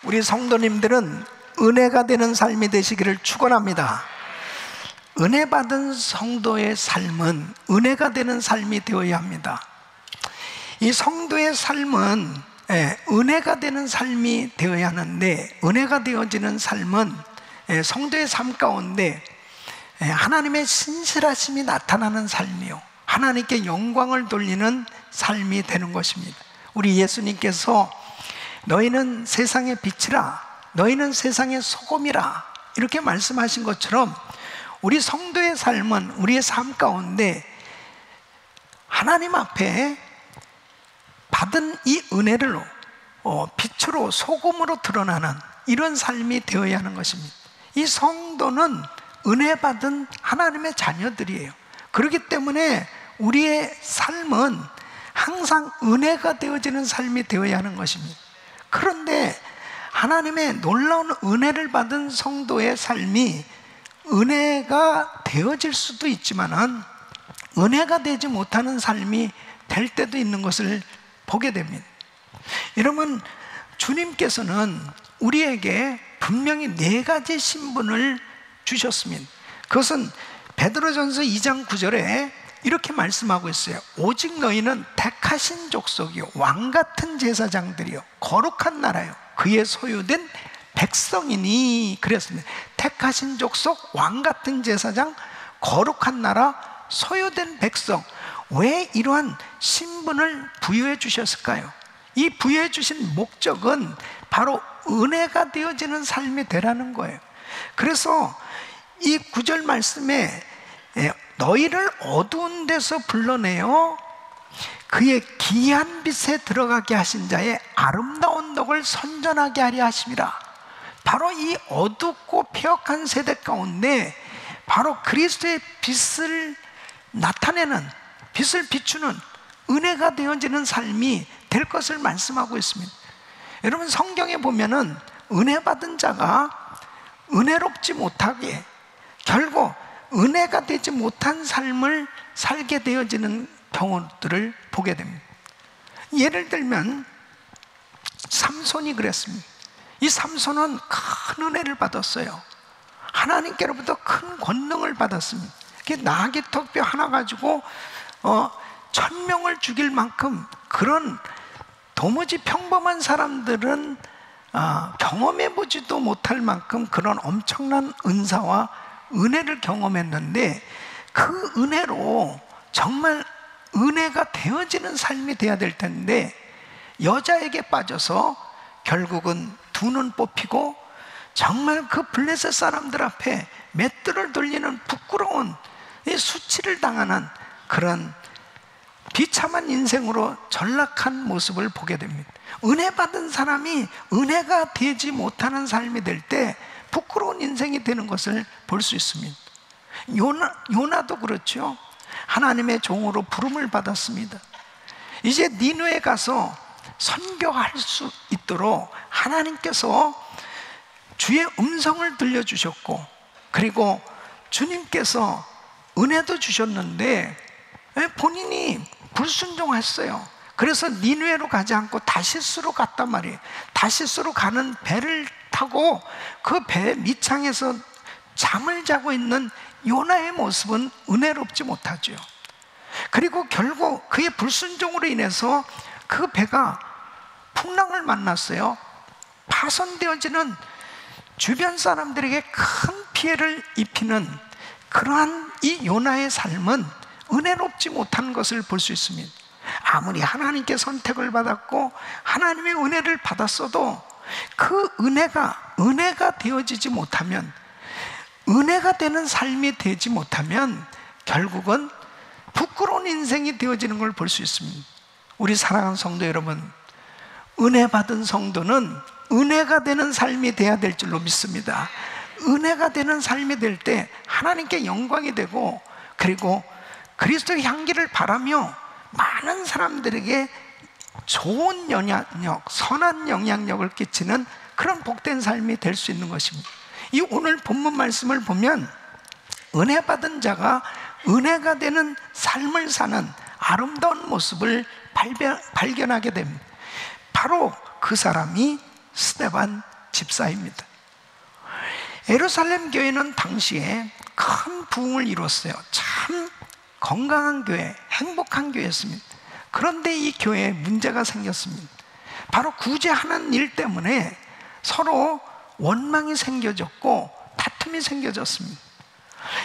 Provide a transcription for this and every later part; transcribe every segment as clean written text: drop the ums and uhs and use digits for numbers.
우리 성도님들은 은혜가 되는 삶이 되시기를 축원합니다. 은혜 받은 성도의 삶은 은혜가 되는 삶이 되어야 합니다. 이 성도의 삶은 은혜가 되는 삶이 되어야 하는데, 은혜가 되어지는 삶은 성도의 삶 가운데 하나님의 신실하심이 나타나는 삶이요, 하나님께 영광을 돌리는 삶이 되는 것입니다. 우리 예수님께서 너희는 세상의 빛이라, 너희는 세상의 소금이라 이렇게 말씀하신 것처럼 우리 성도의 삶은 우리의 삶 가운데 하나님 앞에 받은 이 은혜를 빛으로, 소금으로 드러나는 이런 삶이 되어야 하는 것입니다. 이 성도는 은혜 받은 하나님의 자녀들이에요. 그렇기 때문에 우리의 삶은 항상 은혜가 되어지는 삶이 되어야 하는 것입니다. 그런데 하나님의 놀라운 은혜를 받은 성도의 삶이 은혜가 되어질 수도 있지만은 은혜가 되지 못하는 삶이 될 때도 있는 것을 보게 됩니다. 여러분, 주님께서는 우리에게 분명히 4가지 신분을 주셨습니다. 그것은 베드로전서 2장 9절에 이렇게 말씀하고 있어요. 오직 너희는 택하신 족속이요, 왕같은 제사장들이요, 거룩한 나라요, 그의 소유된 백성이니. 그랬습니다. 택하신 족속, 왕같은 제사장, 거룩한 나라, 소유된 백성. 왜 이러한 신분을 부여해 주셨을까요? 이 부여해 주신 목적은 바로 은혜가 되어지는 삶이 되라는 거예요. 그래서 이 9절 말씀에 너희를 어두운 데서 불러내어 그의 기이한 빛에 들어가게 하신 자의 아름다운 덕을 선전하게 하려 하심이라. 바로 이 어둡고 폐역한 세대 가운데 바로 그리스도의 빛을 나타내는, 빛을 비추는 은혜가 되어지는 삶이 될 것을 말씀하고 있습니다. 여러분, 성경에 보면은 은혜 받은 자가 은혜롭지 못하게, 결국 은혜가 되지 못한 삶을 살게 되어지는 경우들을 보게 됩니다. 예를 들면 삼손이 그랬습니다. 이 삼손은 큰 은혜를 받았어요. 하나님께로부터 큰 권능을 받았습니다. 나귀 턱뼈 하나 가지고 1000명을 죽일 만큼, 그런 도무지 평범한 사람들은 경험해보지도 못할 만큼 그런 엄청난 은사와 은혜를 경험했는데, 그 은혜로 정말 은혜가 되어지는 삶이 돼야 될 텐데 여자에게 빠져서 결국은 두 눈 뽑히고 정말 그 블레셋 사람들 앞에 맷돌을 돌리는 부끄러운 수치를 당하는 그런 비참한 인생으로 전락한 모습을 보게 됩니다. 은혜 받은 사람이 은혜가 되지 못하는 삶이 될 때 부끄러운 인생이 되는 것을 볼 수 있습니다. 요나도 그렇죠. 하나님의 종으로 부름을 받았습니다. 이제 니느웨에 가서 선교할 수 있도록 하나님께서 주의 음성을 들려주셨고, 그리고 주님께서 은혜도 주셨는데 본인이 불순종했어요. 그래서 니느웨로 가지 않고 다시스로 갔단 말이에요. 다시스로 가는 배를 타고 그 배 밑창에서 잠을 자고 있는 요나의 모습은 은혜롭지 못하죠. 그리고 결국 그의 불순종으로 인해서 그 배가 풍랑을 만났어요. 파손되어지는, 주변 사람들에게 큰 피해를 입히는 그러한 이 요나의 삶은 은혜롭지 못한 것을 볼 수 있습니다. 아무리 하나님께 선택을 받았고 하나님의 은혜를 받았어도 그 은혜가 되어지지 못하면, 은혜가 되는 삶이 되지 못하면 결국은 부끄러운 인생이 되어지는 걸 볼 수 있습니다. 우리 사랑하는 성도 여러분, 은혜 받은 성도는 은혜가 되는 삶이 돼야 될 줄로 믿습니다. 은혜가 되는 삶이 될 때 하나님께 영광이 되고, 그리고 그리스도의 향기를 바라며 많은 사람들에게 좋은 영향력, 선한 영향력을 끼치는 그런 복된 삶이 될 수 있는 것입니다. 이 오늘 본문 말씀을 보면 은혜 받은 자가 은혜가 되는 삶을 사는 아름다운 모습을 발견하게 됩니다. 바로 그 사람이 스데반 집사입니다. 예루살렘 교회는 당시에 큰 부흥을 이뤘어요. 참 건강한 교회, 행복한 교회였습니다. 그런데 이 교회에 문제가 생겼습니다. 바로 구제하는 일 때문에 서로 원망이 생겨졌고 다툼이 생겨졌습니다.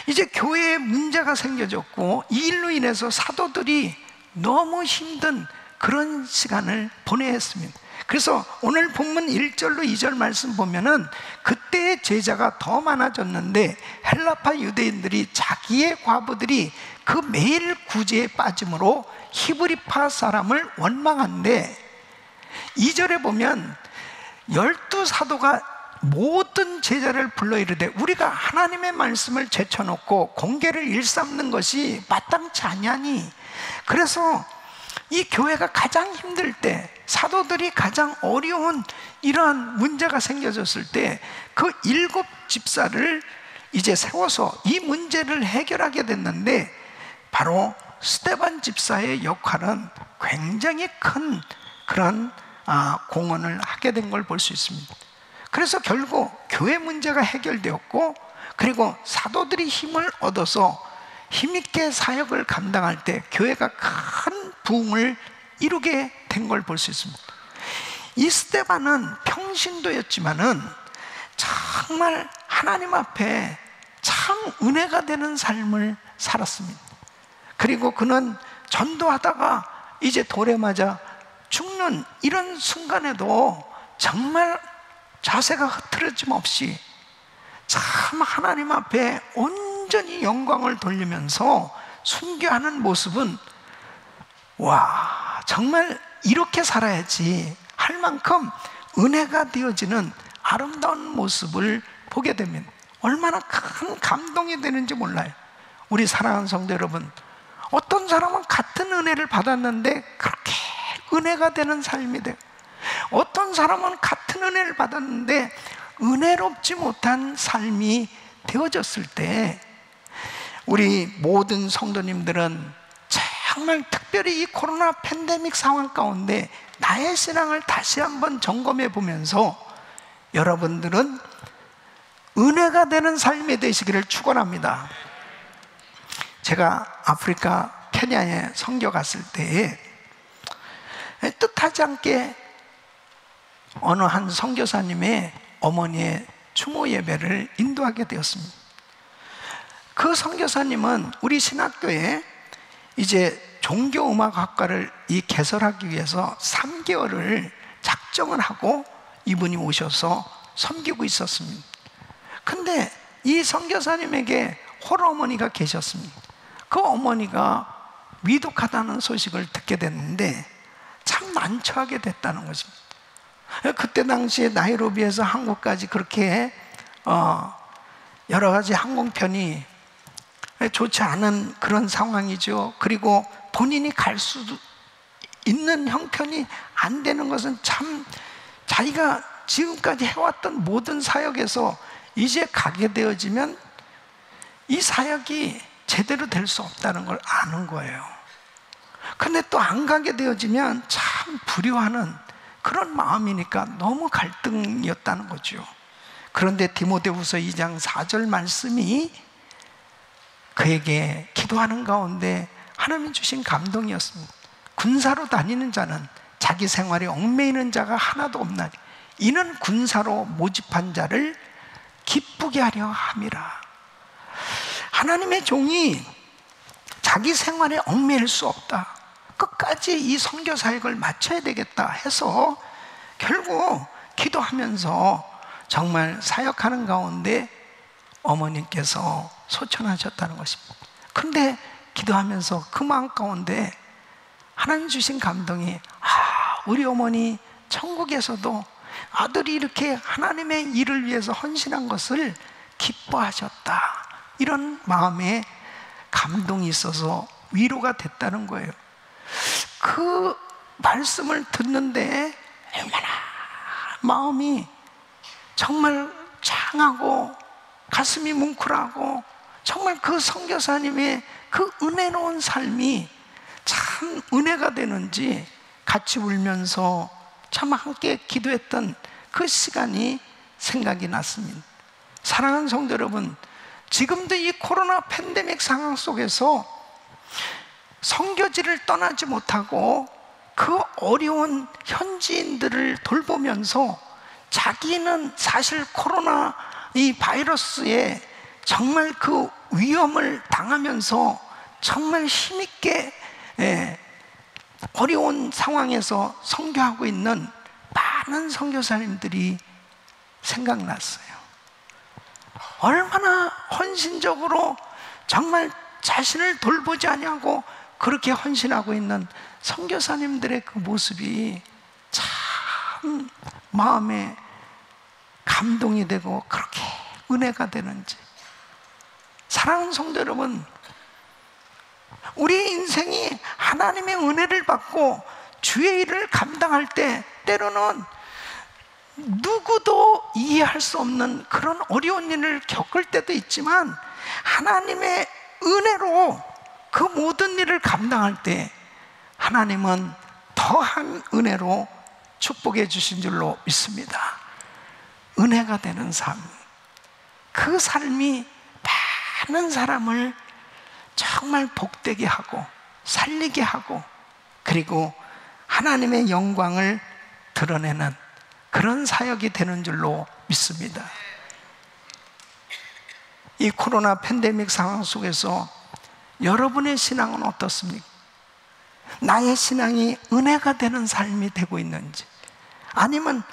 이제 교회에 문제가 생겨졌고 이 일로 인해서 사도들이 너무 힘든 그런 시간을 보내야 했습니다. 그래서 오늘 본문 1절로 2절 말씀 보면은 그때의 제자가 더 많아졌는데 헬라파 유대인들이 자기의 과부들이 그 매일 구제에 빠짐으로 히브리파 사람을 원망한데, 2절에 보면 12사도가 모든 제자를 불러 이르되 우리가 하나님의 말씀을 제쳐놓고 공개를 일삼는 것이 마땅치 아니하니. 그래서 이 교회가 가장 힘들 때, 사도들이 가장 어려운 이러한 문제가 생겨졌을 때 그 7 집사를 이제 세워서 이 문제를 해결하게 됐는데, 바로 스데반 집사의 역할은 굉장히 큰 그런 공헌을 하게 된 걸 볼 수 있습니다. 그래서 결국 교회 문제가 해결되었고, 그리고 사도들이 힘을 얻어서 힘있게 사역을 감당할 때 교회가 큰 부흥을 이루게 된 걸 볼 수 있습니다. 이 스데반은 평신도였지만은 정말 하나님 앞에 참 은혜가 되는 삶을 살았습니다. 그리고 그는 전도하다가 이제 돌에 맞아 죽는 이런 순간에도 정말 자세가 흐트러짐 없이 참 하나님 앞에 온전히 영광을 돌리면서 순교하는 모습은, 와, 정말 이렇게 살아야지 할 만큼 은혜가 되어지는 아름다운 모습을 보게 됩니다. 얼마나 큰 감동이 되는지 몰라요. 우리 사랑하는 성도 여러분, 어떤 사람은 같은 은혜를 받았는데 그렇게 은혜가 되는 삶이 돼요. 어떤 사람은 같은 은혜를 받았는데 은혜롭지 못한 삶이 되어졌을 때, 우리 모든 성도님들은 정말 특별히 이 코로나 팬데믹 상황 가운데 나의 신앙을 다시 한번 점검해 보면서 여러분들은 은혜가 되는 삶이 되시기를 축원합니다. 제가 아프리카 케냐에 선교 갔을 때에 뜻하지 않게 어느 한 선교사님의 어머니의 추모 예배를 인도하게 되었습니다. 그 선교사님은 우리 신학교에 이제 종교음악학과를 개설하기 위해서 3개월을 작정을 하고 이분이 오셔서 섬기고 있었습니다. 근데 이 선교사님에게 홀어머니가 계셨습니다. 그 어머니가 위독하다는 소식을 듣게 됐는데 참 난처하게 됐다는 것입니다. 그때 당시에 나이로비에서 한국까지 그렇게 여러 가지 항공편이 좋지 않은 그런 상황이죠. 그리고 본인이 갈 수도 있는 형편이 안 되는 것은 참 자기가 지금까지 해왔던 모든 사역에서 이제 가게 되어지면 이 사역이 제대로 될 수 없다는 걸 아는 거예요. 근데 또 안 가게 되어지면 참 불효하는 그런 마음이니까 너무 갈등이었다는 거죠. 그런데 디모데후서 2장 4절 말씀이 그에게 기도하는 가운데 하나님 주신 감동이었습니다. 군사로 다니는 자는 자기 생활에 얽매이는 자가 하나도 없나니 이는 군사로 모집한 자를 기쁘게 하려 함이라. 하나님의 종이 자기 생활에 얽매일 수 없다, 끝까지 이 선교 사역을 마쳐야 되겠다 해서 결국 기도하면서 정말 사역하는 가운데 어머님께서 소천하셨다는 것입니다. 그런데 기도하면서 그 마음 가운데 하나님 주신 감동이, 우리 어머니 천국에서도 아들이 이렇게 하나님의 일을 위해서 헌신한 것을 기뻐하셨다, 이런 마음에 감동이 있어서 위로가 됐다는 거예요. 그 말씀을 듣는데 얼마나 마음이 정말 창하고 가슴이 뭉클하고, 정말 그 선교사님의 그 은혜로운 삶이 참 은혜가 되는지 같이 울면서 참 함께 기도했던 그 시간이 생각이 났습니다. 사랑하는 성도 여러분, 지금도 이 코로나 팬데믹 상황 속에서 선교지를 떠나지 못하고 그 어려운 현지인들을 돌보면서 자기는 사실 코로나 이 바이러스에 정말 그 위험을 당하면서 정말 힘있게 어려운 상황에서 선교하고 있는 많은 선교사님들이 생각났어요. 얼마나 헌신적으로 정말 자신을 돌보지 아니하고 그렇게 헌신하고 있는 선교사님들의 그 모습이 참 마음에 감동이 되고 그렇게 은혜가 되는지. 사랑하는 성도 여러분, 우리 인생이 하나님의 은혜를 받고 주의 일을 감당할 때 때로는 누구도 이해할 수 없는 그런 어려운 일을 겪을 때도 있지만 하나님의 은혜로 그 모든 일을 감당할 때 하나님은 더한 은혜로 축복해 주신 줄로 믿습니다. 은혜가 되는 삶, 그 삶이 많은 사람을 정말 복되게 하고 살리게 하고 그리고 하나님의 영광을 드러내는 그런 사역이 되는 줄로 믿습니다. 이 코로나 팬데믹 상황 속에서 여러분의 신앙은 어떻습니까? 나의 신앙이 은혜가 되는 삶이 되고 있는지, 아니면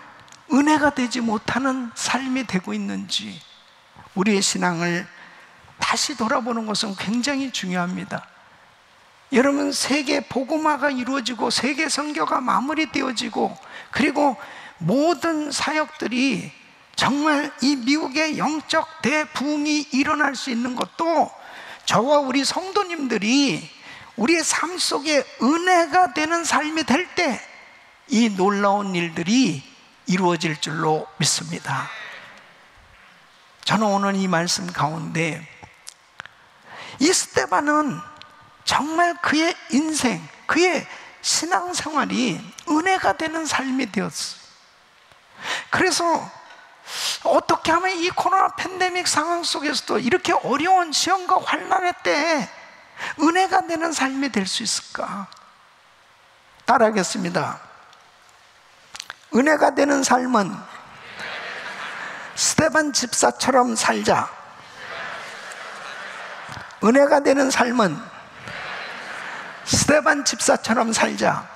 은혜가 되지 못하는 삶이 되고 있는지, 우리의 신앙을 다시 돌아보는 것은 굉장히 중요합니다. 여러분, 세계 복음화가 이루어지고 세계 선교가 마무리되어지고 그리고 모든 사역들이 정말 이 미국의 영적 대부흥이 일어날 수 있는 것도 저와 우리 성도님들이 우리의 삶 속에 은혜가 되는 삶이 될 때 이 놀라운 일들이 이루어질 줄로 믿습니다. 저는 오늘 이 말씀 가운데 이 스데반은 정말 그의 인생, 그의 신앙생활이 은혜가 되는 삶이 되었어요. 그래서 어떻게 하면 이 코로나 팬데믹 상황 속에서도 이렇게 어려운 시험과 환난의 때에 은혜가 되는 삶이 될 수 있을까? 따라하겠습니다. 은혜가 되는 삶은 스데반 집사처럼 살자. 은혜가 되는 삶은 스데반 집사처럼 살자.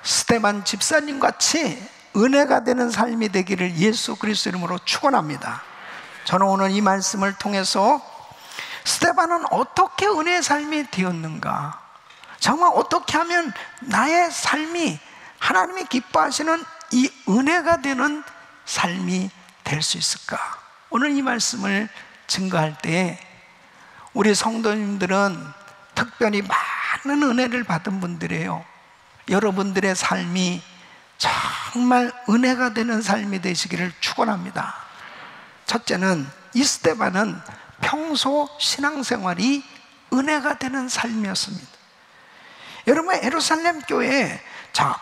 스데반 집사님 같이 은혜가 되는 삶이 되기를 예수 그리스도 이름으로 축원합니다. 저는 오늘 이 말씀을 통해서 스데반은 어떻게 은혜의 삶이 되었는가, 정말 어떻게 하면 나의 삶이 하나님이 기뻐하시는 이 은혜가 되는 삶이 될 수 있을까? 오늘 이 말씀을 증거할 때 우리 성도님들은 특별히 많은 은혜를 받은 분들이에요. 여러분들의 삶이 정말 은혜가 되는 삶이 되시기를 축원합니다. 첫째는 이 스데반은 평소 신앙생활이 은혜가 되는 삶이었습니다. 여러분, 예루살렘 교회에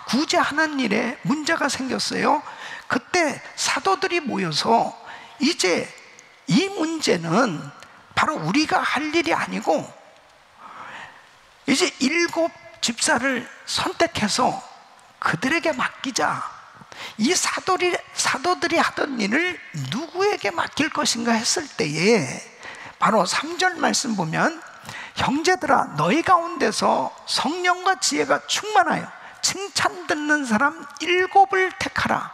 구제하는 일에 문제가 생겼어요. 그때 사도들이 모여서 이제 이 문제는 바로 우리가 할 일이 아니고 이제 7 집사를 선택해서 그들에게 맡기자. 이 사도들이 하던 일을 누구에게 맡길 것인가 했을 때에 바로 3절 말씀 보면, 형제들아 너희 가운데서 성령과 지혜가 충만하여 칭찬 듣는 사람 7을 택하라.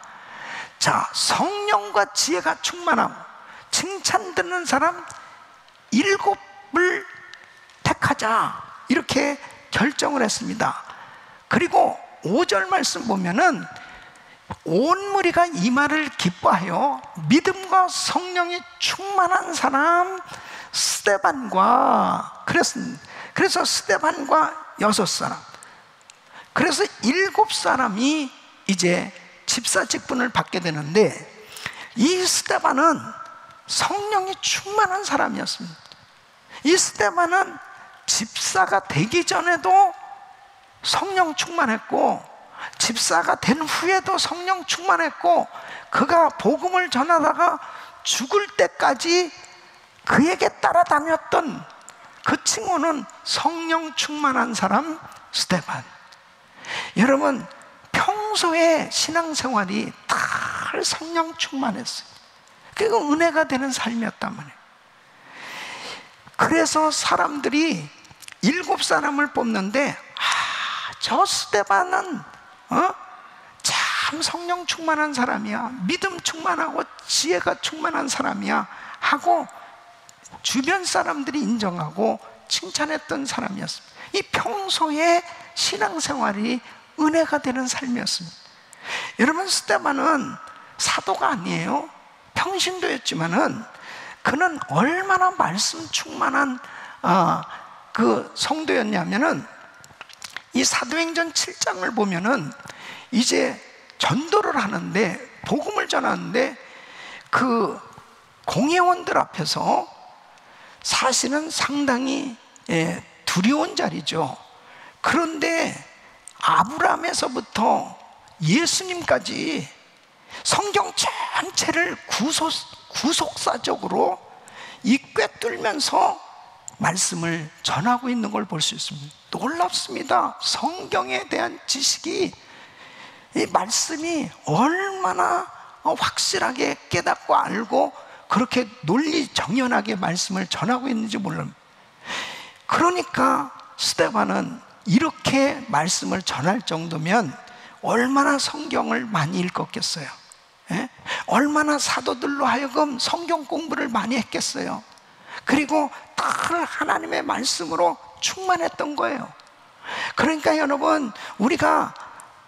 자, 성령과 지혜가 충만하고 칭찬 듣는 사람 7을 택하자, 이렇게 결정을 했습니다. 그리고 5절 말씀 보면은 온 무리가 이 말을 기뻐하여 믿음과 성령이 충만한 사람 스데반과, 그래서 스데반과 6사람, 그래서 7사람이 이제 집사 직분을 받게 되는데, 이 스데반은 성령이 충만한 사람이었습니다. 이 스데반은 집사가 되기 전에도 성령 충만했고 집사가 된 후에도 성령 충만했고, 그가 복음을 전하다가 죽을 때까지 그에게 따라다녔던 그 친구는 성령 충만한 사람 스데반. 여러분, 평소에 신앙생활이 다 성령 충만했어요. 그게 은혜가 되는 삶이었단 말이에요. 그래서 사람들이 7사람을 뽑는데, 저 스데반은 참 성령 충만한 사람이야, 믿음 충만하고 지혜가 충만한 사람이야 하고 주변 사람들이 인정하고 칭찬했던 사람이었습니다. 이 평소에 신앙생활이 은혜가 되는 삶이었습니다. 여러분, 스데반은 사도가 아니에요. 평신도였지만은 그는 얼마나 말씀 충만한 그 성도였냐면은, 이 사도행전 7장을 보면은 이제 전도를 하는데, 복음을 전하는데, 그 공회원들 앞에서 사실은 상당히 두려운 자리죠. 그런데 아브라함에서부터 예수님까지 성경 전체를 구속사적으로 이 꿰뚫면서 말씀을 전하고 있는 걸 볼 수 있습니다. 놀랍습니다. 성경에 대한 지식이, 이 말씀이 얼마나 확실하게 깨닫고 알고 그렇게 논리정연하게 말씀을 전하고 있는지 몰라요. 그러니까 스데반은 이렇게 말씀을 전할 정도면 얼마나 성경을 많이 읽었겠어요. 얼마나 사도들로 하여금 성경 공부를 많이 했겠어요. 그리고 늘 하나님의 말씀으로 충만했던 거예요. 그러니까 여러분, 우리가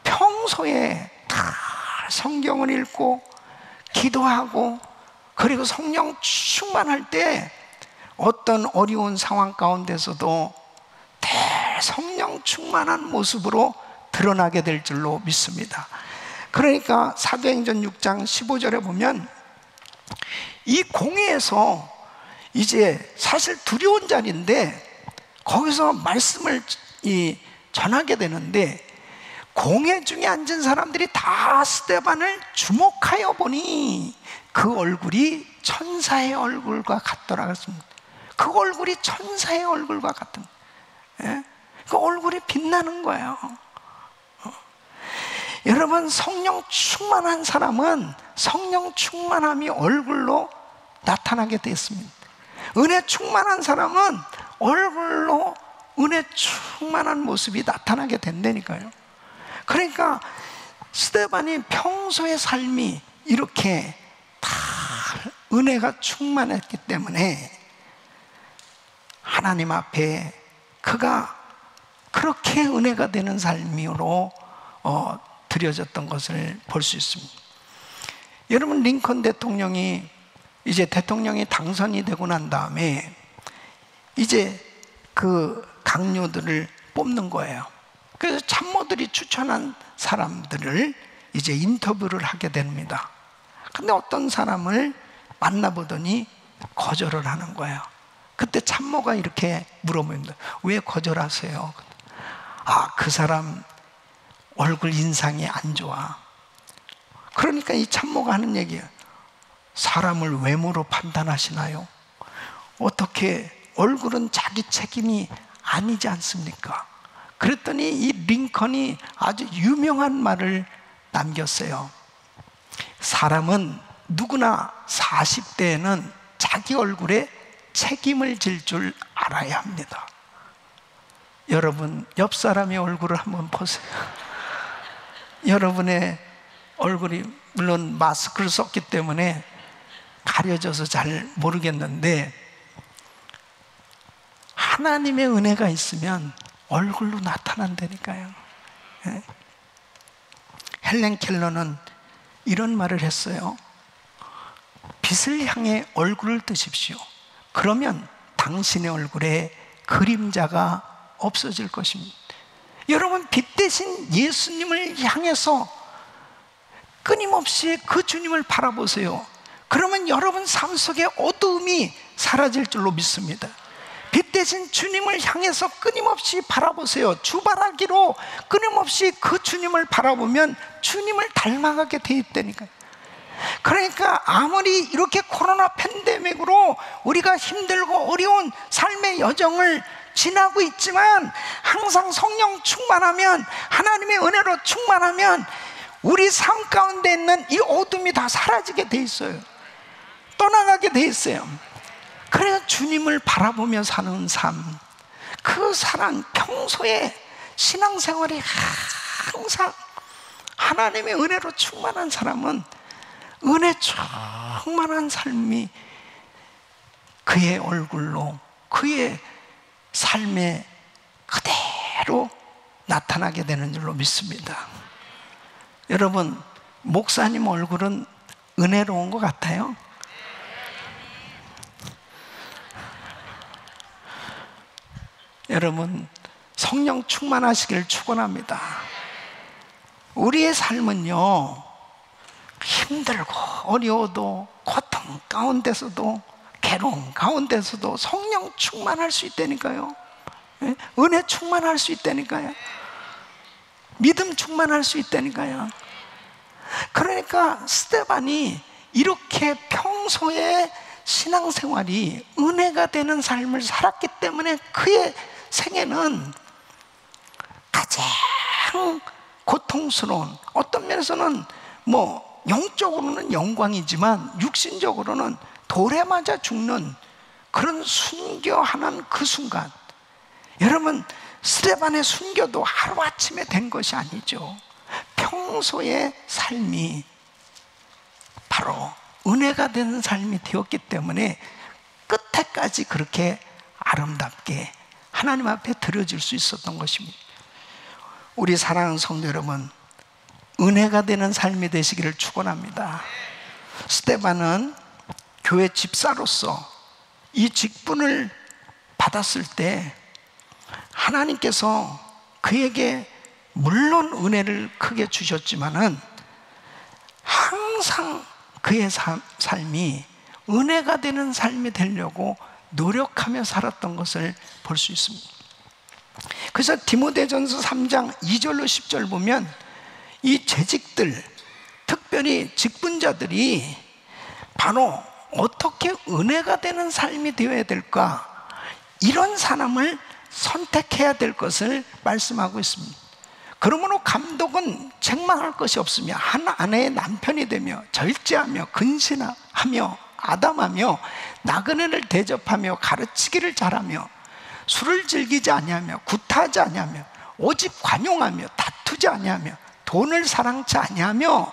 평소에 다 성경을 읽고 기도하고 그리고 성령 충만할 때 어떤 어려운 상황 가운데서도 대성령 충만한 모습으로 드러나게 될 줄로 믿습니다. 그러니까 사도행전 6장 15절에 보면 이 공회에서 이제 사실 두려운 자리인데 거기서 말씀을 전하게 되는데, 공회 중에 앉은 사람들이 다 스데반을 주목하여 보니 그 얼굴이 천사의 얼굴과 같더라 그랬습니다. 그 얼굴이 천사의 얼굴과 같은, 그 얼굴이 빛나는 거예요. 여러분, 성령 충만한 사람은 성령 충만함이 얼굴로 나타나게 됐습니다. 은혜 충만한 사람은 얼굴로 은혜 충만한 모습이 나타나게 된다니까요. 그러니까 스데반이 평소의 삶이 이렇게 다 은혜가 충만했기 때문에 하나님 앞에 그가 그렇게 은혜가 되는 삶으로 드려졌던 것을 볼 수 있습니다. 여러분, 링컨 대통령이 이제 대통령이 당선이 되고 난 다음에 이제 그 강요들을 뽑는 거예요. 그래서 참모들이 추천한 사람들을 이제 인터뷰를 하게 됩니다. 근데 어떤 사람을 만나보더니 거절을 하는 거예요. 그때 참모가 이렇게 물어봅니다. 왜 거절하세요? 그 사람 얼굴 인상이 안 좋아. 그러니까 이 참모가 하는 얘기예요. 사람을 외모로 판단하시나요? 어떻게, 얼굴은 자기 책임이 아니지 않습니까? 그랬더니 이 링컨이 아주 유명한 말을 남겼어요. 사람은 누구나 40대에는 자기 얼굴에 책임을 질 줄 알아야 합니다. 여러분, 옆 사람의 얼굴을 한번 보세요. 여러분의 얼굴이 물론 마스크를 썼기 때문에 가려져서 잘 모르겠는데, 하나님의 은혜가 있으면 얼굴로 나타난다니까요. 헬렌 켈러는 이런 말을 했어요. 빛을 향해 얼굴을 뜨십시오. 그러면 당신의 얼굴에 그림자가 없어질 것입니다. 여러분, 빛 대신 예수님을 향해서 끊임없이 그 주님을 바라보세요. 그러면 여러분 삶 속에 어두움이 사라질 줄로 믿습니다. 빛 대신 주님을 향해서 끊임없이 바라보세요. 주바라기로 끊임없이 그 주님을 바라보면 주님을 닮아가게 돼 있다니까요. 그러니까 아무리 이렇게 코로나 팬데믹으로 우리가 힘들고 어려운 삶의 여정을 지나고 있지만 항상 성령 충만하면, 하나님의 은혜로 충만하면 우리 삶 가운데 있는 이 어둠이 다 사라지게 돼 있어요. 떠나가게 돼 있어요. 그래서 주님을 바라보며 사는 삶, 그 사랑, 평소에 신앙생활이 항상 하나님의 은혜로 충만한 사람은 은혜 충만한 삶이 그의 얼굴로, 그의 삶에 그대로 나타나게 되는 줄로 믿습니다. 여러분, 목사님 얼굴은 은혜로운 것 같아요? 여러분, 성령 충만하시길 축원합니다. 우리의 삶은요, 힘들고 어려워도, 고통 가운데서도, 괴로움 가운데서도 성령 충만할 수 있다니까요. 은혜 충만할 수 있다니까요. 믿음 충만할 수 있다니까요. 그러니까 스데반이 이렇게 평소에 신앙생활이 은혜가 되는 삶을 살았기 때문에 그의 생애는 가장 고통스러운, 어떤 면에서는 뭐 영적으로는 영광이지만 육신적으로는 돌에 맞아 죽는 그런 순교하는 그 순간, 여러분, 스데반의 순교도 하루아침에 된 것이 아니죠. 평소의 삶이 바로 은혜가 되는 삶이 되었기 때문에 끝에까지 그렇게 아름답게 하나님 앞에 드려질 수 있었던 것입니다. 우리 사랑하는 성도 여러분, 은혜가 되는 삶이 되시기를 축원합니다. 스데반은 교회 집사로서 이 직분을 받았을 때 하나님께서 그에게 물론 은혜를 크게 주셨지만은 항상 그의 삶이 은혜가 되는 삶이 되려고 노력하며 살았던 것을 볼 수 있습니다. 그래서 디모데전서 3장 2절로 10절 보면 이 재직들, 특별히 직분자들이 바로 어떻게 은혜가 되는 삶이 되어야 될까, 이런 사람을 선택해야 될 것을 말씀하고 있습니다. 그러므로 감독은 책망할 것이 없으며 한 아내의 남편이 되며 절제하며 근신하며 아담하며 나그네를 대접하며 가르치기를 잘하며 술을 즐기지 아니하며 구타하지 아니하며 오직 관용하며 다투지 아니하며 돈을 사랑치 아니하며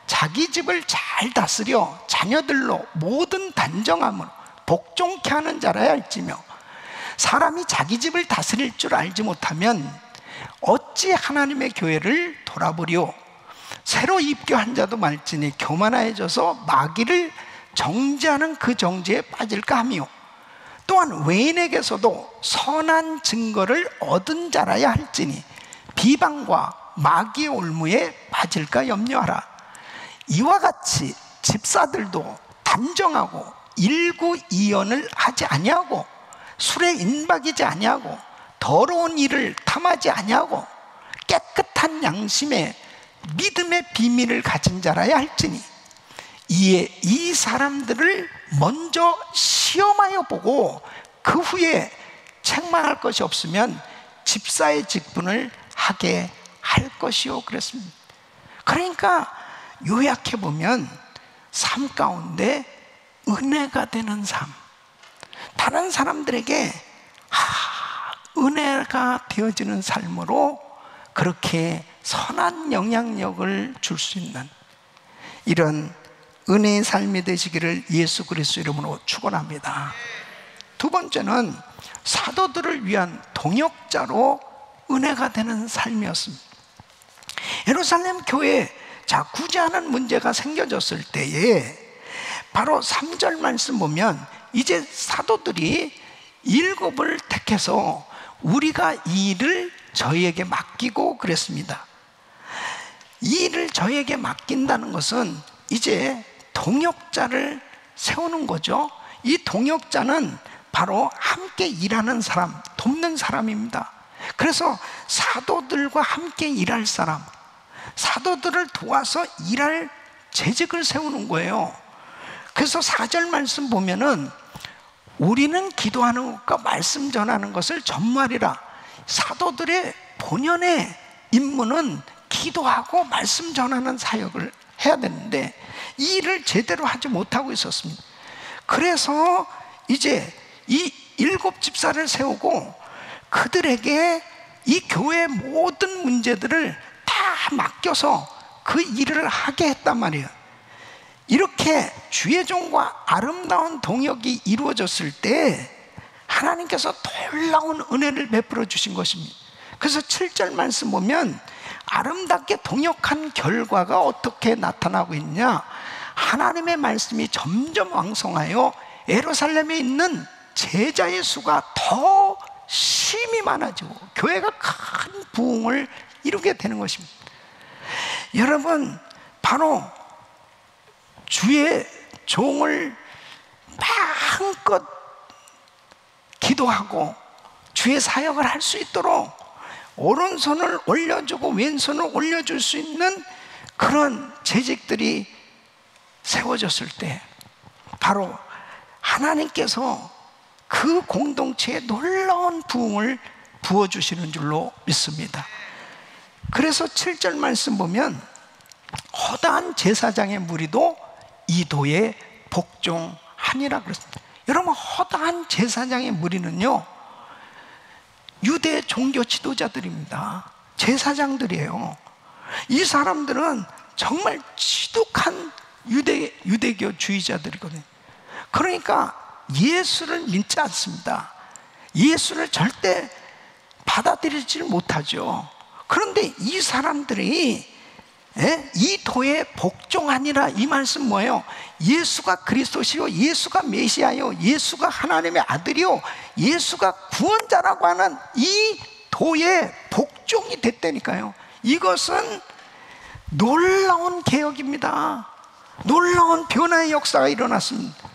자기 집을 잘 다스려 자녀들로 모든 단정함으로 복종케 하는 자라야 할지며, 사람이 자기 집을 다스릴 줄 알지 못하면 어찌 하나님의 교회를 돌아보리오. 새로 입교한 자도 말지니 교만해져서 마귀를 정죄하는 그 정죄에 빠질까 하며, 또한 외인에게서도 선한 증거를 얻은 자라야 할지니 비방과 마귀의 올무에 빠질까 염려하라. 이와 같이 집사들도 단정하고 일구이연을 하지 아니하고 술에 인박이지 아니하고 더러운 일을 탐하지 아니하고 깨끗한 양심에 믿음의 비밀을 가진 자라야 할지니, 이에 이 사람들을 먼저 시험하여 보고 그 후에 책망할 것이 없으면 집사의 직분을 하게 할 것이요 그랬습니다. 그러니까 요약해 보면 삶 가운데 은혜가 되는 삶, 다른 사람들에게 은혜가 되어지는 삶으로 그렇게 선한 영향력을 줄 수 있는 이런 은혜의 삶이 되시기를 예수 그리스도 이름으로 축원합니다. 두 번째는 사도들을 위한 동역자로 은혜가 되는 삶이었습니다. 예루살렘 교회에 구제하는 문제가 생겨졌을 때에 바로 3절 말씀 보면 이제 사도들이 7을 택해서 우리가 이 일을 저희에게 맡기고 그랬습니다. 이 일을 저희에게 맡긴다는 것은 이제 동역자를 세우는 거죠. 이 동역자는 바로 함께 일하는 사람, 돕는 사람입니다. 그래서 사도들과 함께 일할 사람, 사도들을 도와서 일할 재직을 세우는 거예요. 그래서 4절 말씀 보면은 우리는 기도하는 것과 말씀 전하는 것을 전무하리라. 사도들의 본연의 임무는 기도하고 말씀 전하는 사역을 해야 되는데 이 일을 제대로 하지 못하고 있었습니다. 그래서 이제 이 7 집사를 세우고 그들에게 이 교회의 모든 문제들을 다 맡겨서 그 일을 하게 했단 말이에요. 이렇게 주의 종과 아름다운 동역이 이루어졌을 때 하나님께서 놀라운 은혜를 베풀어 주신 것입니다. 그래서 7절 말씀 보면 아름답게 동역한 결과가 어떻게 나타나고 있냐, 하나님의 말씀이 점점 왕성하여 예루살렘에 있는 제자의 수가 더 심히 많아지고 교회가 큰 부흥을 이루게 되는 것입니다. 여러분, 바로 주의 종을 마음껏 기도하고 주의 사역을 할 수 있도록 오른손을 올려주고 왼손을 올려줄 수 있는 그런 재직들이 세워졌을 때 바로 하나님께서 그 공동체에 놀라운 부흥을 부어주시는 줄로 믿습니다. 그래서 7절 말씀 보면 허다한 제사장의 무리도 이 도에 복종하니라 그랬습니다. 여러분, 허다한 제사장의 무리는요, 유대 종교 지도자들입니다. 제사장들이에요. 이 사람들은 정말 지독한 유대교 주의자들이거든요. 그러니까 예수를 믿지 않습니다. 예수를 절대 받아들이지 못하죠. 그런데 이 사람들이 이 도에 복종하니라, 이 말씀 뭐예요? 예수가 그리스도시요, 예수가 메시아요, 예수가 하나님의 아들이요, 예수가 구원자라고 하는 이 도에 복종이 됐다니까요. 이것은 놀라운 개혁입니다. 놀라운 변화의 역사가 일어났습니다.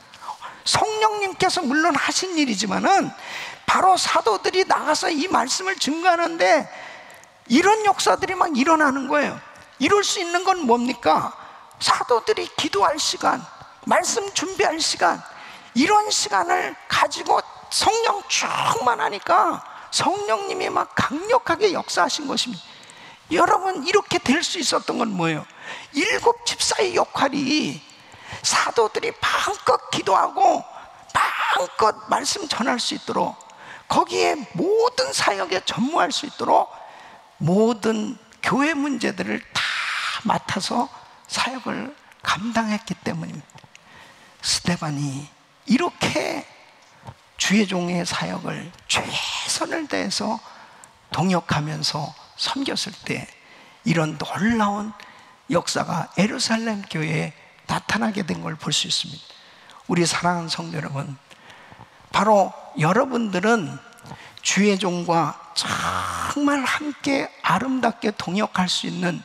성령님께서 물론 하신 일이지만은 바로 사도들이 나가서 이 말씀을 증거하는데 이런 역사들이 막 일어나는 거예요. 이룰 수 있는 건 뭡니까? 사도들이 기도할 시간, 말씀 준비할 시간, 이런 시간을 가지고 성령 충만하니까 성령님이 막 강력하게 역사하신 것입니다. 여러분, 이렇게 될 수 있었던 건 뭐예요? 7 집사의 역할이 사도들이 마음껏 기도하고 마음껏 말씀 전할 수 있도록, 거기에 모든 사역에 전무할 수 있도록 모든 교회 문제들을 다 맡아서 사역을 감당했기 때문입니다. 스데반이 이렇게 주의 종의 사역을 최선을 다해서 동역하면서 섬겼을 때 이런 놀라운 역사가 예루살렘 교회에 나타나게 된 걸 볼 수 있습니다. 우리 사랑하는 성도 여러분, 바로 여러분들은 주의 종과 정말 함께 아름답게 동역할 수 있는,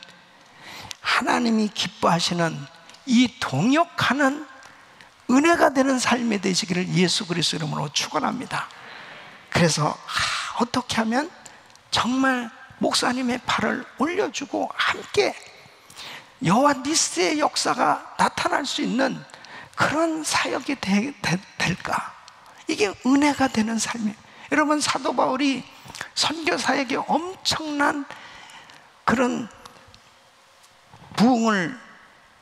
하나님이 기뻐하시는 이 동역하는 은혜가 되는 삶이 되시기를 예수 그리스도 이름으로 축원합니다. 그래서 어떻게 하면 정말 목사님의 발을 올려주고 함께 여호와 니스의 역사가 나타날 수 있는 그런 사역이 될까? 이게 은혜가 되는 삶이에요. 여러분, 사도 바울이 선교 사역에 엄청난 그런 부흥을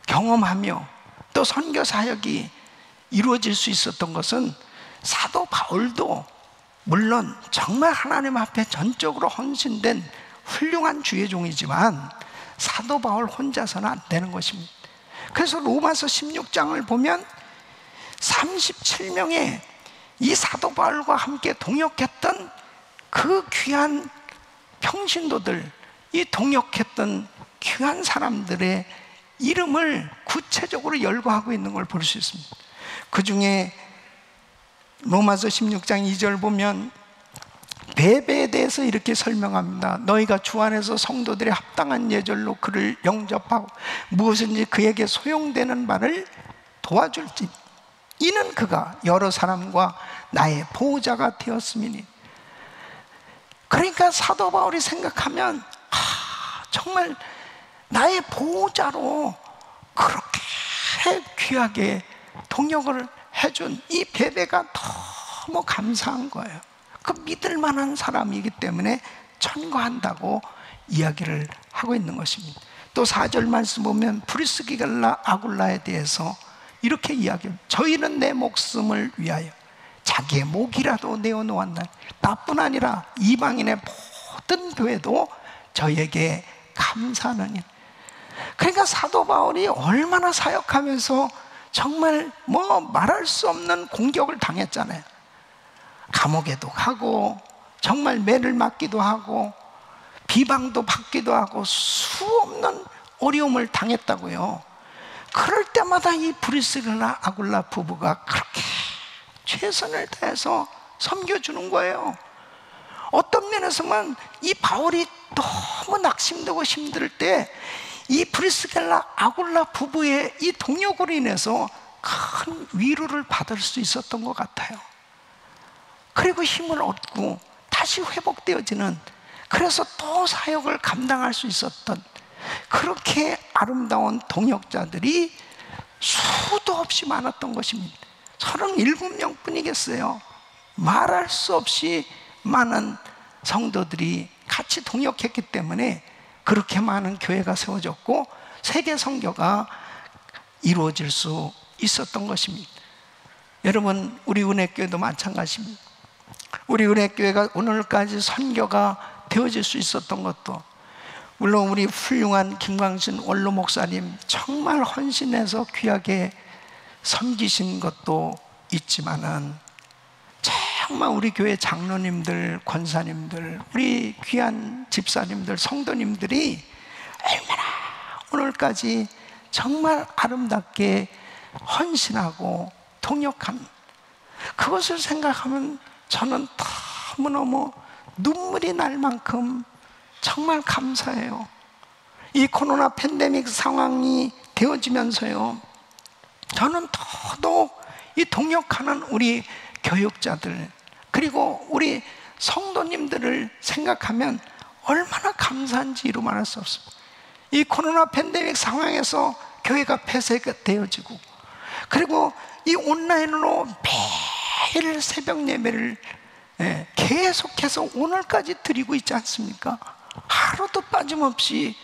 경험하며 또 선교 사역이 이루어질 수 있었던 것은 사도 바울도 물론 정말 하나님 앞에 전적으로 헌신된 훌륭한 주의 종이지만 사도 바울 혼자서는 안 되는 것입니다. 그래서 로마서 16장을 보면 37명의 이 사도 바울과 함께 동역했던 그 귀한 평신도들, 이 동역했던 귀한 사람들의 이름을 구체적으로 열거하고 있는 걸 볼 수 있습니다. 그 중에 로마서 16장 2절 보면 배배에 대해서 이렇게 설명합니다. 너희가 주 안에서 성도들의 합당한 예절로 그를 영접하고 무엇인지 그에게 소용되는 바를 도와줄지 이는 그가 여러 사람과 나의 보호자가 되었음이니. 그러니까 사도 바울이 생각하면 정말 나의 보호자로 그렇게 귀하게 동역을 해준 이 베베가 너무 감사한 거예요. 그 믿을 만한 사람이기 때문에 천거한다고 이야기를 하고 있는 것입니다. 또 4절 말씀 보면 브리스길라 아굴라에 대해서 이렇게 이야기합니다. 저희는 내 목숨을 위하여 자기의 목이라도 내어놓았나. 나뿐 아니라 이방인의 모든 교회도 저에게 감사하느니. 그러니까 사도 바울이 얼마나 사역하면서 정말 말할 수 없는 공격을 당했잖아요. 감옥에도 가고 정말 매를 맞기도 하고 비방도 받기도 하고 수없는 어려움을 당했다고요. 그럴 때마다 이 브리스길라 아굴라 부부가 그렇게 최선을 다해서 섬겨주는 거예요. 어떤 면에서만 이 바울이 너무 낙심되고 힘들 때 이 브리스길라 아굴라 부부의 이 동역으로 인해서 큰 위로를 받을 수 있었던 것 같아요. 그리고 힘을 얻고 다시 회복되어지는, 그래서 또 사역을 감당할 수 있었던 그렇게 아름다운 동역자들이 수도 없이 많았던 것입니다. 37명 뿐이겠어요. 말할 수 없이 많은 성도들이 같이 동역했기 때문에 그렇게 많은 교회가 세워졌고 세계 선교가 이루어질 수 있었던 것입니다. 여러분, 우리 은혜교회도 마찬가지입니다. 우리 은혜교회가 오늘까지 선교가 되어질 수 있었던 것도, 물론 우리 훌륭한 김광신 원로 목사님 정말 헌신해서 귀하게 섬기신 것도 있지만은, 정말 우리 교회 장로님들, 권사님들, 우리 귀한 집사님들, 성도님들이 얼마나 오늘까지 정말 아름답게 헌신하고 동역한, 그것을 생각하면 저는 너무너무 눈물이 날 만큼 정말 감사해요. 이 코로나 팬데믹 상황이 되어지면서요, 저는 더더욱 이 동역하는 우리 교육자들, 그리고 우리 성도님들을 생각하면 얼마나 감사한지 이루 말할 수 없습니다. 이 코로나 팬데믹 상황에서 교회가 폐쇄가 되어지고, 그리고 이 온라인으로 매일 새벽 예배를 계속해서 오늘까지 드리고 있지 않습니까? 하루도 빠짐없이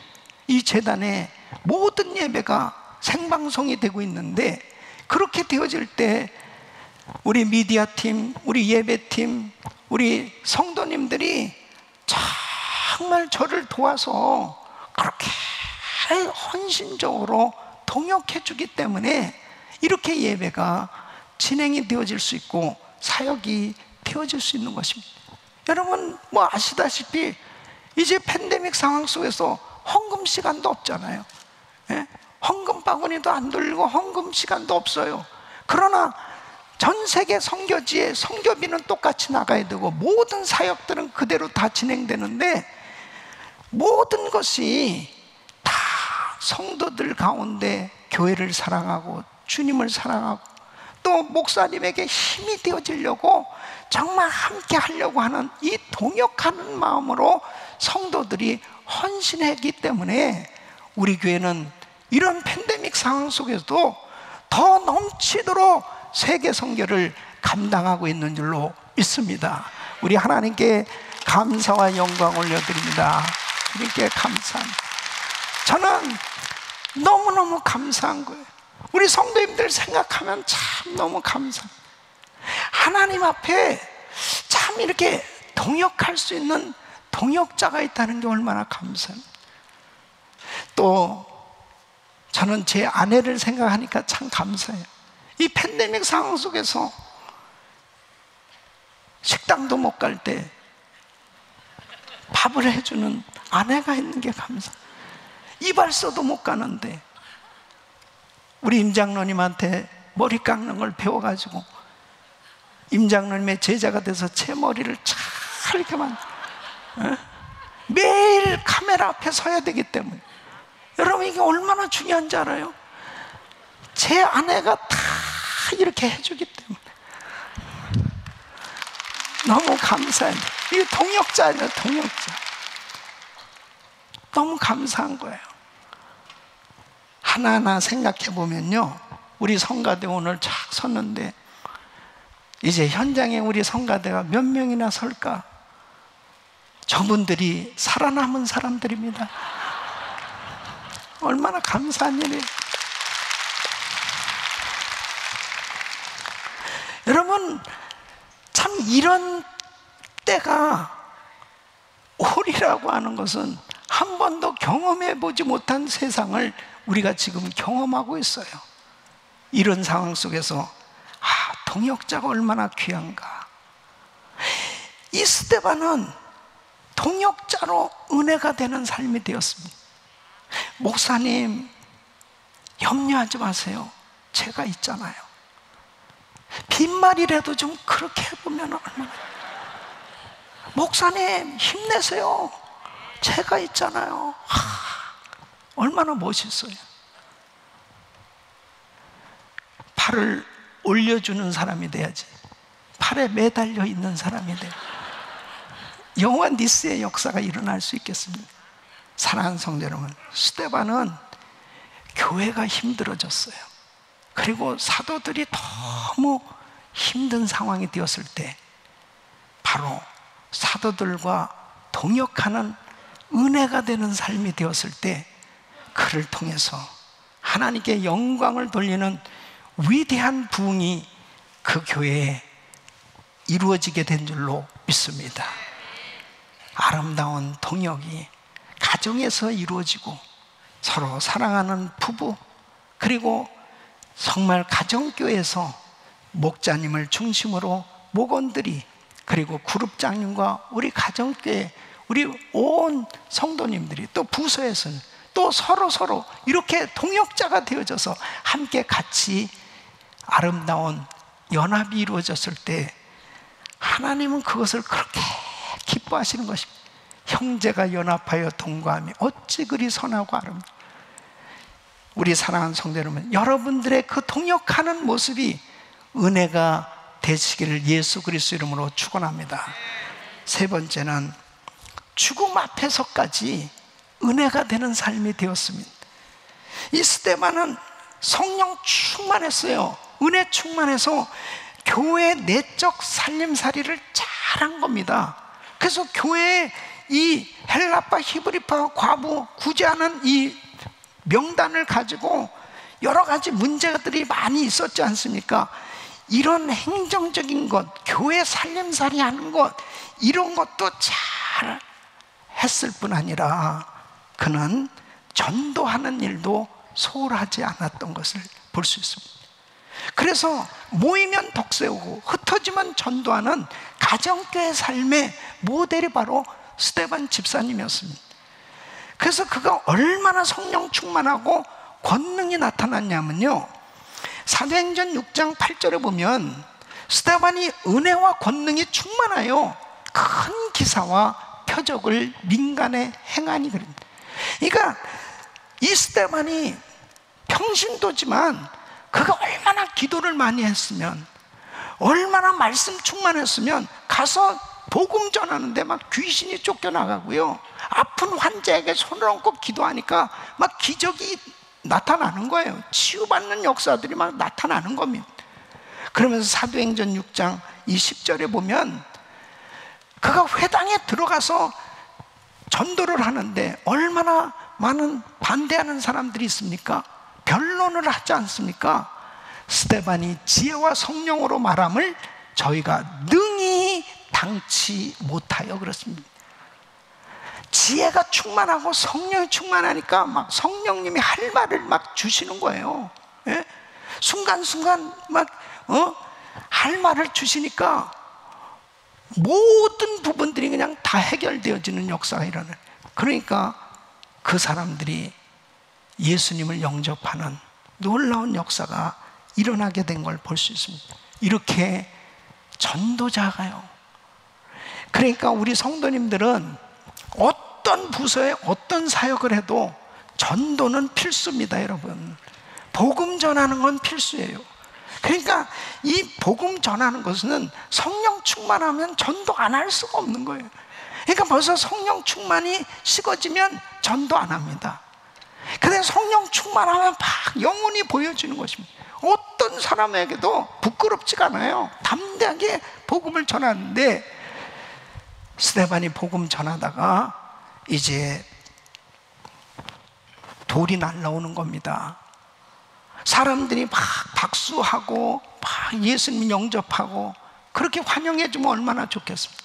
이 재단의 모든 예배가 생방송이 되고 있는데, 그렇게 되어질 때 우리 미디어팀, 우리 예배팀, 우리 성도님들이 정말 저를 도와서 그렇게 헌신적으로 동역해 주기 때문에 이렇게 예배가 진행이 되어질 수 있고 사역이 되어질 수 있는 것입니다. 여러분 아시다시피 이제 팬데믹 상황 속에서 헌금 시간도 없잖아요. 헌금 바구니도 안 돌리고 헌금 시간도 없어요. 그러나 전 세계 선교지에 선교비는 똑같이 나가야 되고 모든 사역들은 그대로 다 진행되는데, 모든 것이 다 성도들 가운데 교회를 사랑하고 주님을 사랑하고 또 목사님에게 힘이 되어지려고 정말 함께 하려고 하는 이 동역하는 마음으로 성도들이 헌신했기 때문에 우리 교회는 이런 팬데믹 상황 속에서도 더 넘치도록 세계 선교를 감당하고 있는 줄로 믿습니다. 우리 하나님께 감사와 영광 올려드립니다. 하나님께 감사합니다. 저는 너무너무 감사한 거예요. 우리 성도님들 생각하면 참 너무 감사합니다. 하나님 앞에 참 이렇게 동역할 수 있는 동역자가 있다는 게 얼마나 감사합니다. 또 저는 제 아내를 생각하니까 참 감사해요. 이 팬데믹 상황 속에서 식당도 못 갈 때 밥을 해주는 아내가 있는 게 감사해요. 이발소도 못 가는데 우리 임장로님한테 머리 깎는 걸 배워가지고 임장로님의 제자가 돼서 제 머리를 잘 이렇게 매일 카메라 앞에 서야 되기 때문에, 여러분 이게 얼마나 중요한지 알아요? 제 아내가 다 이렇게 해주기 때문에 너무 감사해요. 이게 동역자예요, 동역자. 너무 감사한 거예요. 하나하나 생각해 보면요, 우리 성가대 오늘 쫙 섰는데 이제 현장에 우리 성가대가 몇 명이나 설까? 저분들이 살아남은 사람들입니다. 얼마나 감사한 일이에요. 여러분, 참 이런 때가 오리라고 하는 것은 한 번도 경험해 보지 못한 세상을 우리가 지금 경험하고 있어요. 이런 상황 속에서 동역자가 얼마나 귀한가. 이 스데반은 동역자로 은혜가 되는 삶이 되었습니다. 목사님, 염려하지 마세요. 제가 있잖아요. 빈말이라도 좀 그렇게 해보면 얼마나. 목사님, 힘내세요. 제가 있잖아요. 얼마나 멋있어요. 팔을 올려주는 사람이 돼야지. 팔에 매달려 있는 사람이 돼요. 영원 니스의 역사가 일어날 수 있겠습니다. 사랑하는 성도 여러분, 스데반은 교회가 힘들어졌어요. 그리고 사도들이 너무 힘든 상황이 되었을 때 바로 사도들과 동역하는 은혜가 되는 삶이 되었을 때 그를 통해서 하나님께 영광을 돌리는 위대한 부흥이 그 교회에 이루어지게 된 줄로 믿습니다. 아름다운 동역이 가정에서 이루어지고 서로 사랑하는 부부, 그리고 정말 가정교회에서 목자님을 중심으로 목원들이, 그리고 그룹장님과 우리 가정교회, 우리 온 성도님들이, 또 부서에서는 또 서로 이렇게 동역자가 되어져서 함께 같이 아름다운 연합이 이루어졌을 때 하나님은 그것을 그렇게 기뻐하시는 것입니다. 형제가 연합하여 동거하며 어찌 그리 선하고 아름다워. 우리 사랑하는 성도 여러분, 여러분들의 그 동역하는 모습이 은혜가 되시기를 예수 그리스도 이름으로 축원합니다. 세 번째는 죽음 앞에서까지 은혜가 되는 삶이 되었습니다. 이 스데반은 성령 충만했어요. 은혜 충만해서 교회의 내적 살림살이를 잘한 겁니다. 그래서 교회에 이 헬라파, 히브리파, 과부 구제하는 이 명단을 가지고 여러 가지 문제들이 많이 있었지 않습니까? 이런 행정적인 것, 교회 살림살이 하는 것, 이런 것도 잘 했을 뿐 아니라 그는 전도하는 일도 소홀하지 않았던 것을 볼 수 있습니다. 그래서 모이면 덕세우고 흩어지면 전도하는 가정교회 삶의 모델이 바로 스데반 집사님이었습니다. 그래서 그가 얼마나 성령 충만하고 권능이 나타났냐면요, 사도행전 6장 8절에 보면 스데반이 은혜와 권능이 충만하여 큰 기사와 표적을 민간에 행하니 그럽니다. 그러니까 이 스데반이 평신도지만 그가 얼마나 기도를 많이 했으면, 얼마나 말씀 충만했으면 가서 복음 전하는데 막 귀신이 쫓겨나가고요, 아픈 환자에게 손을 얹고 기도하니까 막 기적이 나타나는 거예요. 치유받는 역사들이 막 나타나는 겁니다. 그러면서 사도행전 6장 20절에 보면 그가 회당에 들어가서 전도를 하는데 얼마나 많은 반대하는 사람들이 있습니까? 변론을 하지 않습니까? 스데반이 지혜와 성령으로 말함을 저희가 능히 당치 못하여 그렇습니다. 지혜가 충만하고 성령이 충만하니까 막 성령님이 할 말을 막 주시는 거예요. 예? 순간순간 막 할 말을 주시니까 모든 부분들이 그냥 다 해결되어지는 역사가 일어나요. 그러니까 그 사람들이 예수님을 영접하는 놀라운 역사가 일어나게 된 걸 볼 수 있습니다. 이렇게 전도자가요. 그러니까 우리 성도님들은 어떤 부서에 어떤 사역을 해도 전도는 필수입니다, 여러분. 복음 전하는 건 필수예요. 그러니까 이 복음 전하는 것은 성령 충만하면 전도 안 할 수가 없는 거예요. 그러니까 벌써 성령 충만이 식어지면 전도 안 합니다. 근데 성령 충만하면 막 영혼이 보여지는 것입니다. 어떤 사람에게도 부끄럽지가 않아요. 담대하게 복음을 전하는데, 스데반이 복음 전하다가 이제 돌이 날라오는 겁니다. 사람들이 막 박수하고 막 예수님 영접하고 그렇게 환영해 주면 얼마나 좋겠습니까?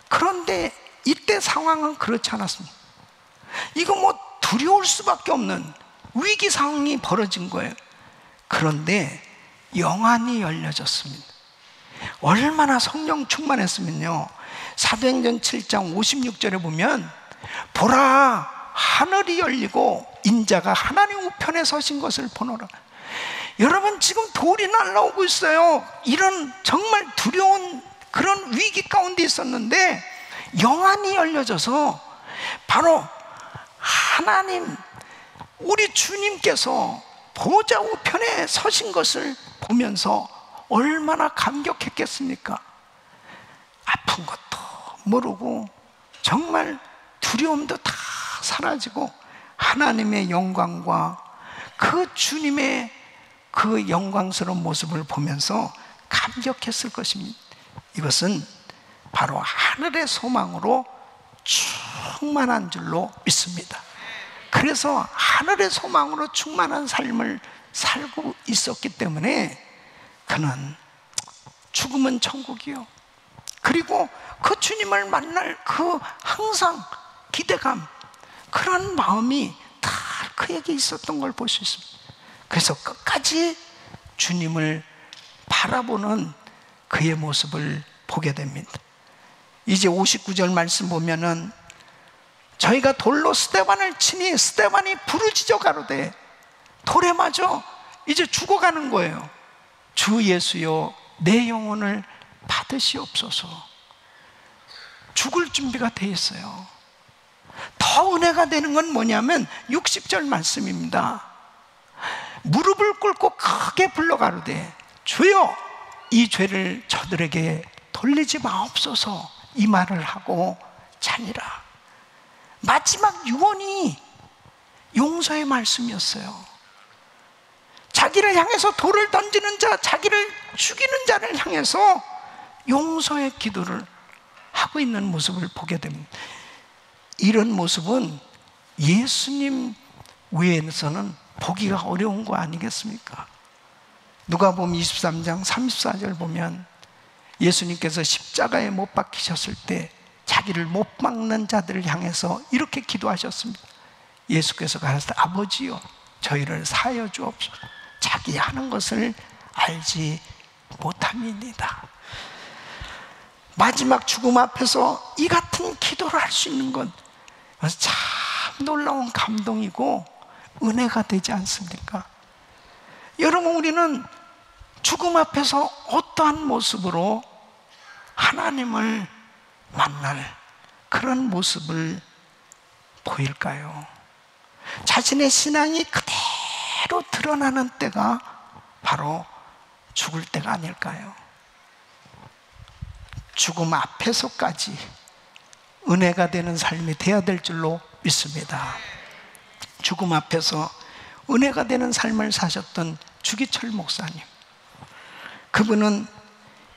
그런데 이때 상황은 그렇지 않았습니다. 이거 뭐 두려울 수밖에 없는 위기 상황이 벌어진 거예요. 그런데 영안이 열려졌습니다. 얼마나 성령 충만했으면요, 사도행전 7장 56절에 보면 보라, 하늘이 열리고 인자가 하나님 우편에 서신 것을 보노라. 여러분, 지금 돌이 날라오고 있어요. 이런 정말 두려운 그런 위기 가운데 있었는데 영안이 열려져서 바로 하나님, 우리 주님께서 보좌 우편에 서신 것을 보면서 얼마나 감격했겠습니까? 아픈 것도 모르고 정말 두려움도 다 사라지고 하나님의 영광과 그 주님의 그 영광스러운 모습을 보면서 감격했을 것입니다. 이것은 바로 하늘의 소망으로 충만한 줄로 믿습니다. 그래서 하늘의 소망으로 충만한 삶을 살고 있었기 때문에 그는 죽음은 천국이요, 그리고 그 주님을 만날 그 항상 기대감, 그런 마음이 다 그에게 있었던 걸 볼 수 있습니다. 그래서 끝까지 주님을 바라보는 그의 모습을 보게 됩니다. 이제 59절 말씀 보면은 저희가 돌로 스데반을 치니 스데반이 부르짖어 가로되, 돌에 맞아 이제 죽어가는 거예요. 주 예수여, 내 영혼을 받으시옵소서. 죽을 준비가 돼 있어요. 더 은혜가 되는 건 뭐냐면 60절 말씀입니다. 무릎을 꿇고 크게 불러 가로되, 주여, 이 죄를 저들에게 돌리지 마옵소서. 이 말을 하고 자니라. 마지막 유언이 용서의 말씀이었어요. 자기를 향해서 돌을 던지는 자, 자기를 죽이는 자를 향해서 용서의 기도를 하고 있는 모습을 보게 됩니다. 이런 모습은 예수님 외에서는 보기가 어려운 거 아니겠습니까? 누가복음 23장 34절 보면 예수님께서 십자가에 못 박히셨을 때 자기를 못 박는 자들을 향해서 이렇게 기도하셨습니다. 예수께서 가라사대, 아버지여, 저희를 사하여 주옵소서. 자기 하는 것을 알지 못함이니이다. 마지막 죽음 앞에서 이 같은 기도를 할 수 있는 건 참 놀라운 감동이고 은혜가 되지 않습니까? 여러분, 우리는 죽음 앞에서 어떠한 모습으로 하나님을 만날 그런 모습을 보일까요? 자신의 신앙이 그대로 드러나는 때가 바로 죽을 때가 아닐까요? 죽음 앞에서까지 은혜가 되는 삶이 되어야 될 줄로 믿습니다. 죽음 앞에서 은혜가 되는 삶을 사셨던 주기철 목사님, 그분은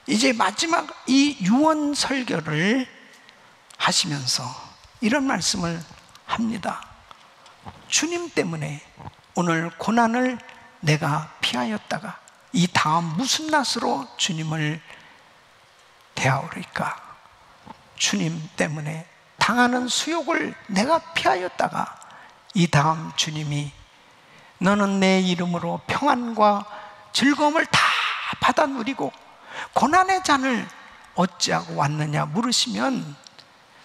이제 마지막 이 유언 설교를 하시면서 이런 말씀을 합니다. 주님 때문에 오늘 고난을 내가 피하였다가 이 다음 무슨 낯으로 주님을 대하오리까? 주님 때문에 당하는 수욕을 내가 피하였다가 이 다음 주님이 너는 내 이름으로 평안과 즐거움을 다 받아 누리고 고난의 잔을 어찌하고 왔느냐 물으시면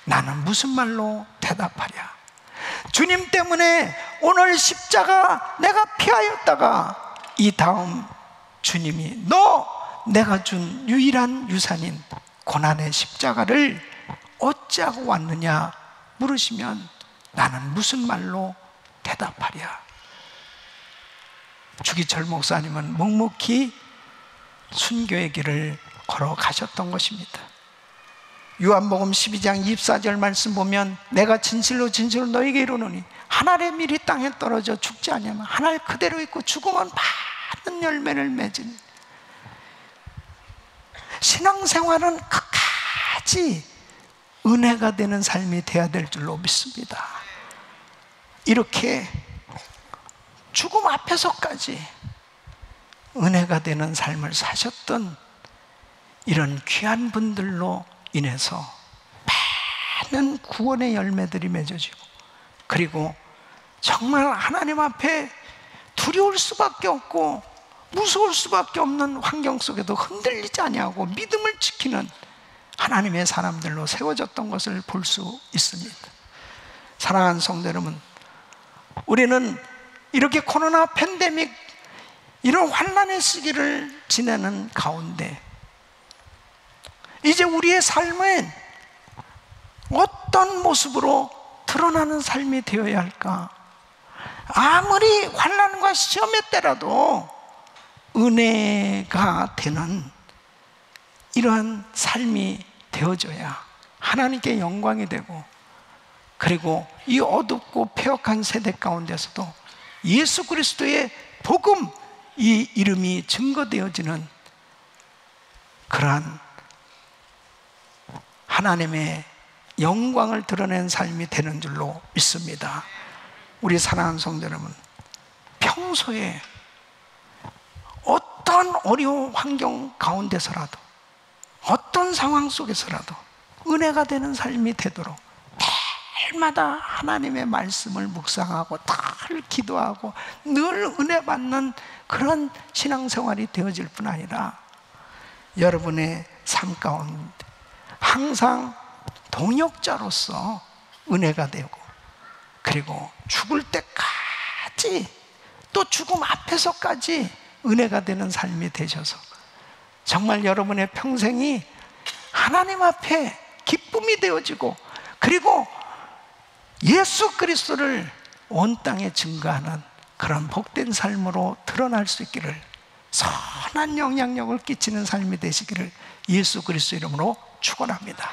나는 무슨 말로 대답하랴? 주님 때문에 오늘 십자가 내가 피하였다가 이 다음 주님이 너 내가 준 유일한 유산인 고난의 십자가를 어찌하고 왔느냐 물으시면 나는 무슨 말로 대답하랴? 주기철 목사님은 묵묵히 순교의 길을 걸어가셨던 것입니다. 요한복음 12장 24절 말씀 보면 내가 진실로 진실로 너에게 이르노니 한 알의 밀이 땅에 떨어져 죽지 아니하면 한 알 그대로 있고 죽으면 많은 열매를 맺으니, 신앙생활은 끝까지 은혜가 되는 삶이 되어야 될 줄로 믿습니다. 이렇게 죽음 앞에서까지 은혜가 되는 삶을 사셨던 이런 귀한 분들로 인해서 많은 구원의 열매들이 맺어지고, 그리고 정말 하나님 앞에 두려울 수밖에 없고 무서울 수밖에 없는 환경 속에도 흔들리지 아니하고 믿음을 지키는 하나님의 사람들로 세워졌던 것을 볼 수 있습니다. 사랑하는 성도 여러분, 우리는 이렇게 코로나 팬데믹 이런 환난의 시기를 지내는 가운데 이제 우리의 삶은 어떤 모습으로 드러나는 삶이 되어야 할까? 아무리 환난과 시험의 때라도 은혜가 되는 이러한 삶이 되어져야 하나님께 영광이 되고, 그리고 이 어둡고 폐역한 세대 가운데서도 예수 그리스도의 복음, 이 이름이 증거되어지는 그러한 하나님의 영광을 드러낸 삶이 되는 줄로 믿습니다. 우리 사랑하는 성도 여러분, 평소에 어떤 어려운 환경 가운데서라도, 어떤 상황 속에서라도 은혜가 되는 삶이 되도록 매일마다 하나님의 말씀을 묵상하고 늘 기도하고 늘 은혜 받는 그런 신앙생활이 되어질 뿐 아니라 여러분의 삶 가운데 항상 동역자로서 은혜가 되고, 그리고 죽을 때까지 또 죽음 앞에서까지 은혜가 되는 삶이 되셔서 정말 여러분의 평생이 하나님 앞에 기쁨이 되어지고, 그리고 예수 그리스도를 온 땅에 증거하는 그런 복된 삶으로 드러날 수 있기를, 선한 영향력을 끼치는 삶이 되시기를 예수 그리스도 이름으로 축원합니다.